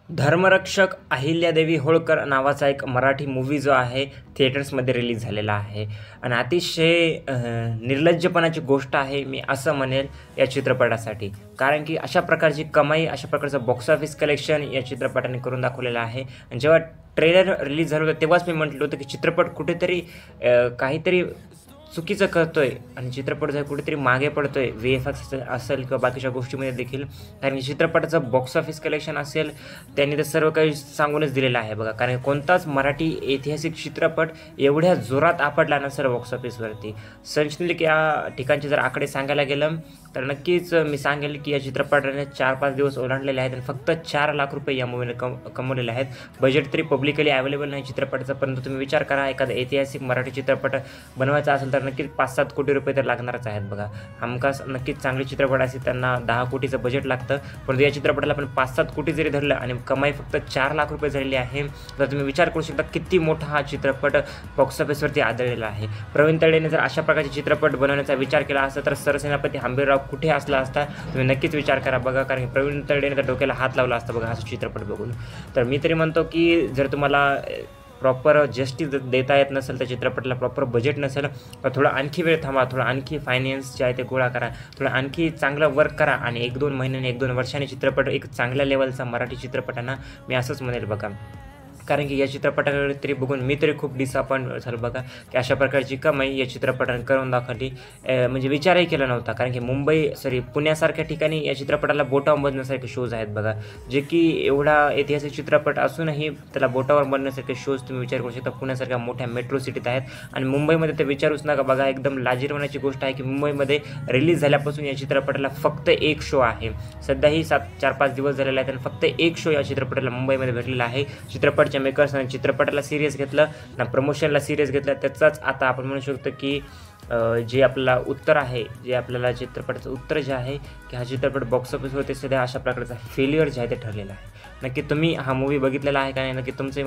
धर्मरक्षक अहिल्यादेवी होळकर नावाचा एक मराठी मूव्ही जो आहे थिएटर्समध्ये रिलीज झालेला आहे आणि अतिशय निर्लज्जपणाची गोष्ट आहे मी असं म्हणेल या चित्रपटासाठी. कारण की अशा प्रकारची कमाई, अशा प्रकारचं बॉक्स ऑफिस कलेक्शन या चित्रपटाने करून दाखवलेलं आहे. आणि जेव्हा ट्रेलर रिलीज झालं होतं तेव्हाच मी म्हटलं होतं की चित्रपट कुठेतरी काहीतरी चुकीचं करतोय आणि चित्रपट जर कुठेतरी मागे पडतोय VFX असेल किंवा बाकीच्या गोष्टीमध्ये देखील. कारण की चित्रपटाचं बॉक्स ऑफिस कलेक्शन असेल त्यांनी तर सर्व काही सांगूनच दिलेलं आहे बघा. कारण कोणताच मराठी ऐतिहासिक चित्रपट एवढ्या जोरात आपटला नसेल बॉक्स ऑफिसवरती. संशलिक या ठिकाणचे जर आकडे सांगायला गेलं तर नक्कीच मी सांगेल की या चित्रपटाने 4-5 दिवस ओलांडलेले आहेत आणि फक्त 4 लाख रुपये या मूवीने कमवलेले आहेत. बजेट तरी पब्लिकली अवेलेबल नाही चित्रपटाचं, परंतु तुम्ही विचार करा एखादा ऐतिहासिक मराठी चित्रपट बनवायचा असेल तर नक्कीच 5-7 कोटी रुपये तर लागणारच आहेत बघा. हमखास नक्कीच चांगले चित्रपट असतील त्यांना 10 कोटीचं बजेट लागतं, परंतु या चित्रपटाला पण 5-7 कोटी जरी धरलं आणि कमाई फक्त 4 लाख रुपये झालेली आहे तर तुम्ही विचार करू शकता किती मोठा हा चित्रपट बॉक्स ऑफिसवरती आदळलेला आहे. प्रवीण तळेने जर अशा प्रकारचे चित्रपट बनवण्याचा विचार केला असता तर सरसेनापती हंबीरराव कुठे असला असता तुम्ही नक्कीच विचार करा बघा. कारण प्रवीण तळेने तर डोक्याला हात लावला असता बघा हा चित्रपट बघून. तर मी तरी म्हणतो की जर तुम्हाला प्रॉपर जस्टिस देता येत नसेल तर चित्रपटाला प्रॉपर बजेट नसेल तर थोडं आणखी वेळ थांबा, थोडं आणखी फायनान्स जे आहे ते गोळा करा, थोडं आणखी चांगलं वर्क करा आणि 1-2 महिन्याने 1-2 वर्षांनी चित्रपट एक चांगल्या लेवलचा मराठी चित्रपटांना मी असंच म्हणेल बघा. कारण की या चित्रपटाकडे तरी बघून मी तरी खूप डिसअपॉइंट झालो बघा की अशा प्रकारची कमाई या चित्रपटाने करून दाखवली. म्हणजे विचारही केला नव्हता. कारण की पुण्यासारख्या ठिकाणी या चित्रपटाला बोटावर बनण्यासारखे शोज आहेत बघा, जे की एवढा ऐतिहासिक चित्रपट असूनही त्याला बोटावर बनण्यासारखे शोज तुम्ही विचार करू शकता पुण्यासारख्या मोठ्या मेट्रो सिटीत आहेत. आणि मुंबईमध्ये तर विचारूच नका बघा. एकदम लाजिरवाण्याची गोष्ट आहे की मुंबईमध्ये रिलीज झाल्यापासून या चित्रपटाला फक्त एक शो आहे. सध्याही 4-5 दिवस झालेले आहेत आणि फक्त एक शो या चित्रपटाला मुंबईमध्ये भेटलेला आहे. चित्रपट मेकर्सने चित्रपटाला सिरियस घेतलं ना, प्रमोशनला सिरियस घेतलं. त्याचाच आता आपण म्हणू शकतो की जे आपला उत्तर आहे, जे आपल्याला चित्रपटाचं उत्तर जे आहे की हा चित्रपट बॉक्स ऑफिसवरती सध्या अशा प्रकारचा फेल्युअर जे आहे ते ठरलेला आहे. नक्की तुम्ही हा मूवी बघितलेला आहे का नाही, नक्की तुमचं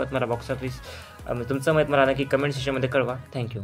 मत मला नक्की कमेंट सेक्शनमध्ये कळवा. थँक्यू.